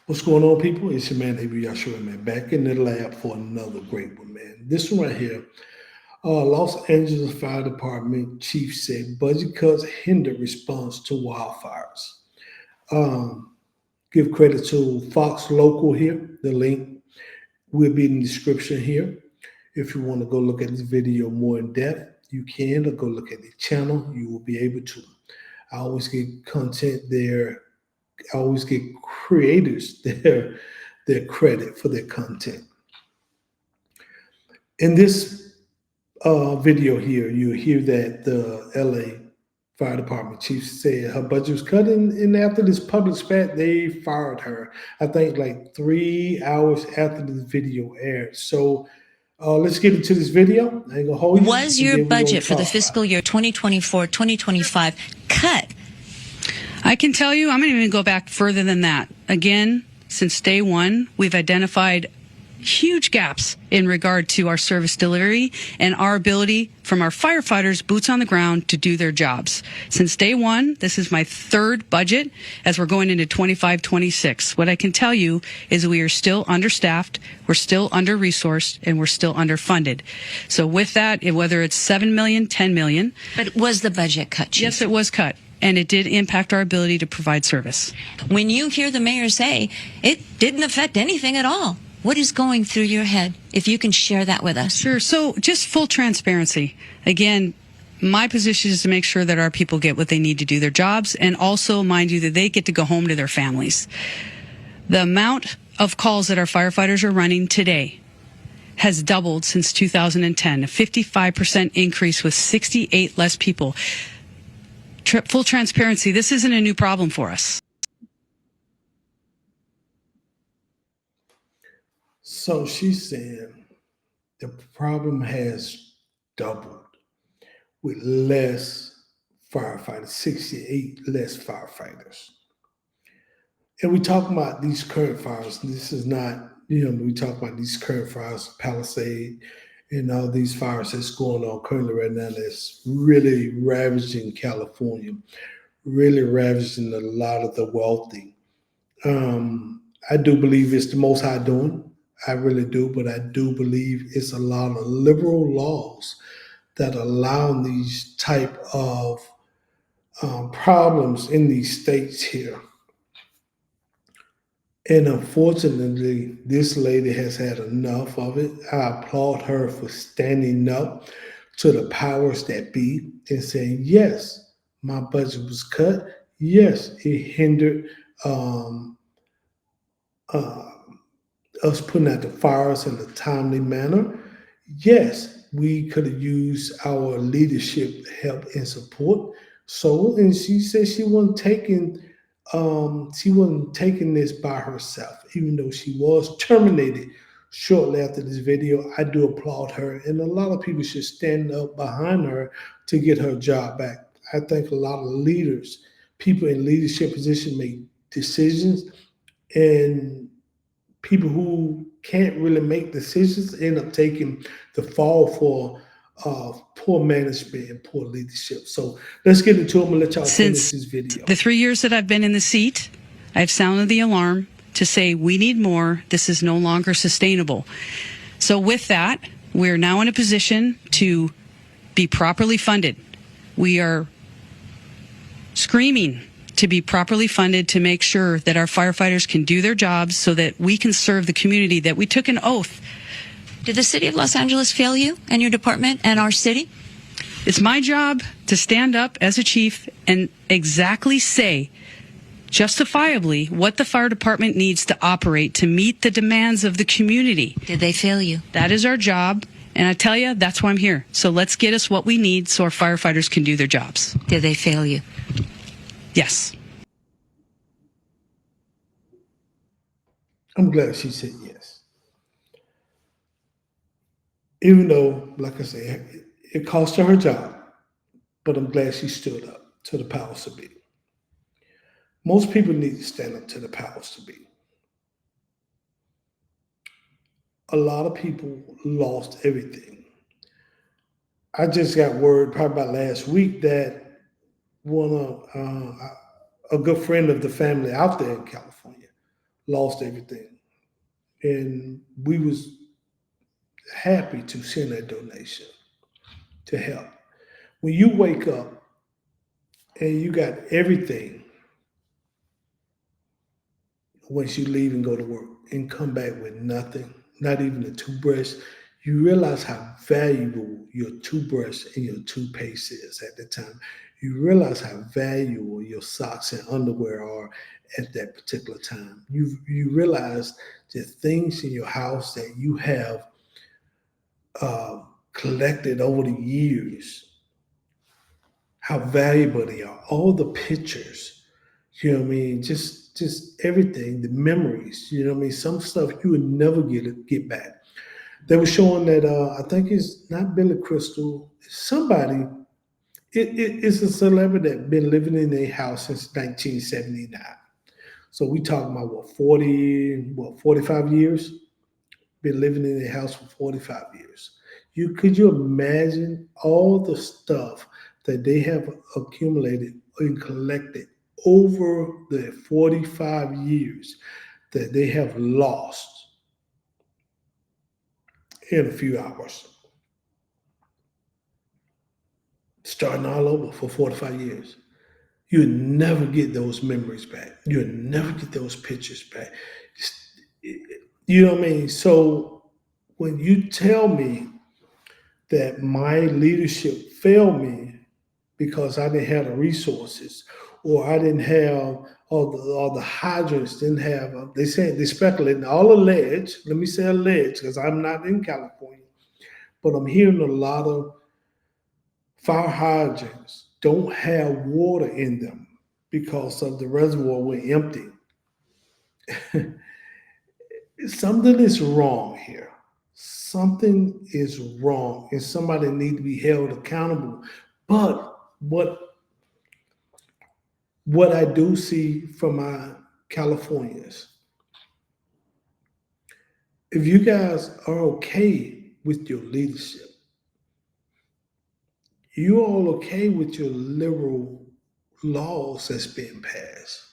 What's going on, people? It's your man, Abrew Yashar'el, man, back in the lab for another great one, man. This one right here, Los Angeles Fire Department chief said budget cuts hinder response to wildfires. Um, Give credit to Fox Local here. The link will be in the description here. If you want to go look at this video more in depth, you can, or go look at the channel. You will be able to. I always get content there. I always get creators their credit for their content. In this video here, you hear that the LA Fire Department chief said her budget was cut, and after this public spat, they fired her. I think like 3 hours after the video aired. So let's get into this video. I ain't gonna hold you. Was your budget for the fiscal year 2024-2025 cut? I can tell you, I'm going to even go back further than that. Again, since day one, we've identified huge gaps in regard to our service delivery and our ability from our firefighters, boots on the ground, to do their jobs. Since day one, this is my third budget as we're going into 25-26. What I can tell you is we are still understaffed, we're still under-resourced, and we're still underfunded. So with that, whether it's $7 million, $10 million. But was the budget cut, Chief? Yes, it was cut. And it did impact our ability to provide service. When you hear the mayor say it didn't affect anything at all, what is going through your head? If you can share that with us. Sure. So just full transparency. Again, my position is to make sure that our people get what they need to do their jobs, and also, mind you, that they get to go home to their families. The amount of calls that our firefighters are running today has doubled since 2010, a 55% increase with 68 less people. Full transparency, this isn't a new problem for us. So she's saying the problem has doubled with less firefighters, 68 less firefighters. And we talk about these current fires. This is not, we talk about these current fires, Palisade, and all these fires that's going on currently right now that's really ravaging California, really ravaging a lot of the wealthy. I do believe it's the Most High doing. I really do, but I do believe it's a lot of liberal laws that allow these type of problems in these states here. And unfortunately, this lady has had enough of it. I applaud her for standing up to the powers that be and saying, yes, my budget was cut. Yes, it hindered us putting out the fires in a timely manner. Yes, we could have used our leadership help and support. So, and she said she wasn't taking this by herself, even though she was terminated shortly after this video. I do applaud her, and a lot of people should stand up behind her to get her job back. I think a lot of leaders, people in leadership positions, make decisions, and people who can't really make decisions end up taking the fall for poor management and poor leadership. So let's get into it and let y'all finish this video. The 3 years that I've been in the seat, I've sounded the alarm to say we need more. This is no longer sustainable. So with that, we're now in a position to be properly funded. We are screaming to be properly funded to make sure that our firefighters can do their jobs so that we can serve the community that we took an oath. Did the city of Los Angeles fail you and your department and our city? It's my job to stand up as a chief and exactly say, justifiably, what the fire department needs to operate to meet the demands of the community. Did they fail you? That is our job, and I tell you, that's why I'm here. So let's get us what we need so our firefighters can do their jobs. Did they fail you? Yes. I'm glad she said yes. Even though, like I said, it cost her job, but I'm glad she stood up to the powers to be. Most people need to stand up to the powers to be. A lot of people lost everything. I just got word probably about last week that one of a good friend of the family out there in California lost everything. And we was happy to send that donation to help. When you wake up and you got everything once you leave and go to work and come back with nothing, not even a toothbrush, you realize how valuable your toothbrush and your toothpaste is at the time. You realize how valuable your socks and underwear are at that particular time. You realize the things in your house that you have collected over the years, how valuable they are. All the pictures, you know what I mean? Just everything, the memories, you know what I mean? Some stuff you would never get back. They were showing that I think it's not Billy Crystal, it's somebody. It's a celebrity that been living in a house since 1979. So we talking about 45 years? Been living in a house for 45 years. Could you imagine all the stuff that they have accumulated and collected over the 45 years that they have lost in a few hours? Starting all over for 45 years. You'll never get those memories back. You'll never get those pictures back. You know what I mean? So when you tell me that my leadership failed me because I didn't have the resources, or I didn't have all the hydrants, didn't have, they said, they speculating, all alleged, let me say alleged, because I'm not in California, but I'm hearing a lot of fire hydrants don't have water in them because of the reservoir were empty. Something is wrong here. Something is wrong, and somebody need to be held accountable. But what I do see from my Californians, if you guys are okay with your leadership, you all okay with your liberal laws that's being passed.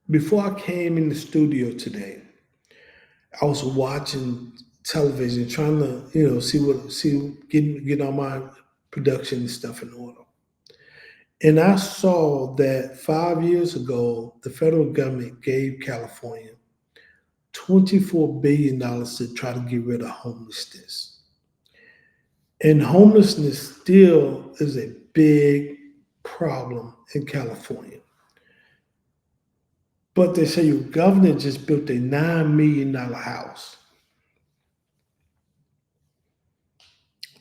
Before I came in the studio today, I was watching television, trying to, get all my production and stuff in order. And I saw that 5 years ago, the federal government gave California $24 billion to try to get rid of homelessness. And homelessness still is a big problem in California. But they say your governor just built a $9 million house.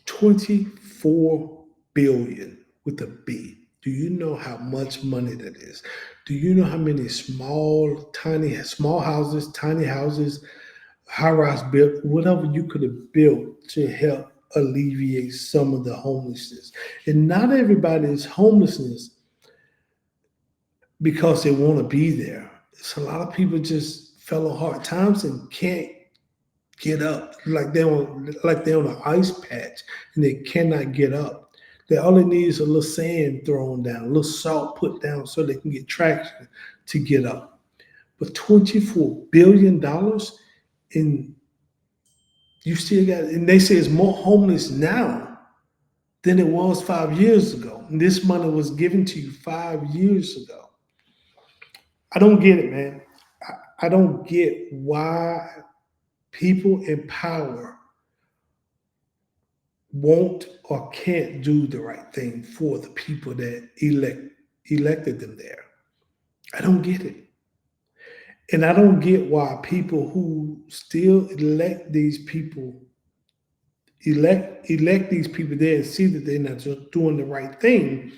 24 billion with a B. Do you know how much money that is? Do you know how many small houses, tiny houses, high-rise built, whatever you could have built to help alleviate some of the homelessness? And not everybody is homelessness because they want to be there. It's a lot of people just fell on hard times and can't get up, like they're on an ice patch and they cannot get up. All they need is a little sand thrown down, a little salt put down so they can get traction to get up. But $24 billion, and you still got, and they say it's more homeless now than it was 5 years ago. And this money was given to you 5 years ago. I don't get it, man. I don't get why people in power won't or can't do the right thing for the people that elected them there. I don't get it. And I don't get why people who still elect these people there and see that they're not just doing the right thing,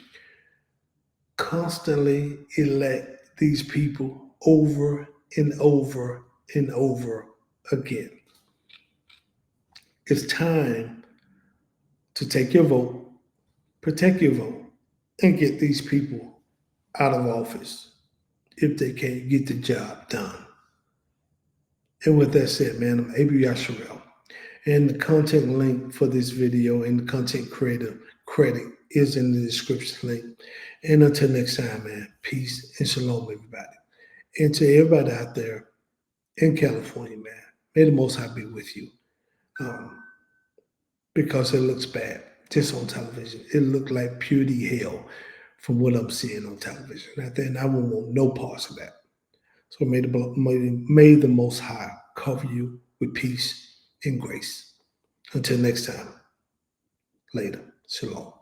constantly elect these people over and over and over again. It's time to take your vote, protect your vote, and get these people out of office if they can't get the job done. And with that said, man, I'm Abrew Yashar'el. And the content link for this video and the content creator credit is in the description link. And until next time, man, peace and shalom, everybody. And to everybody out there in California, man, may the Most High be with you. Because it looks bad just on television. It looked like purity hell from what I'm seeing on television. And I won't want no parts of that. So may the Most High cover you with peace and grace. Until next time, later. Shalom.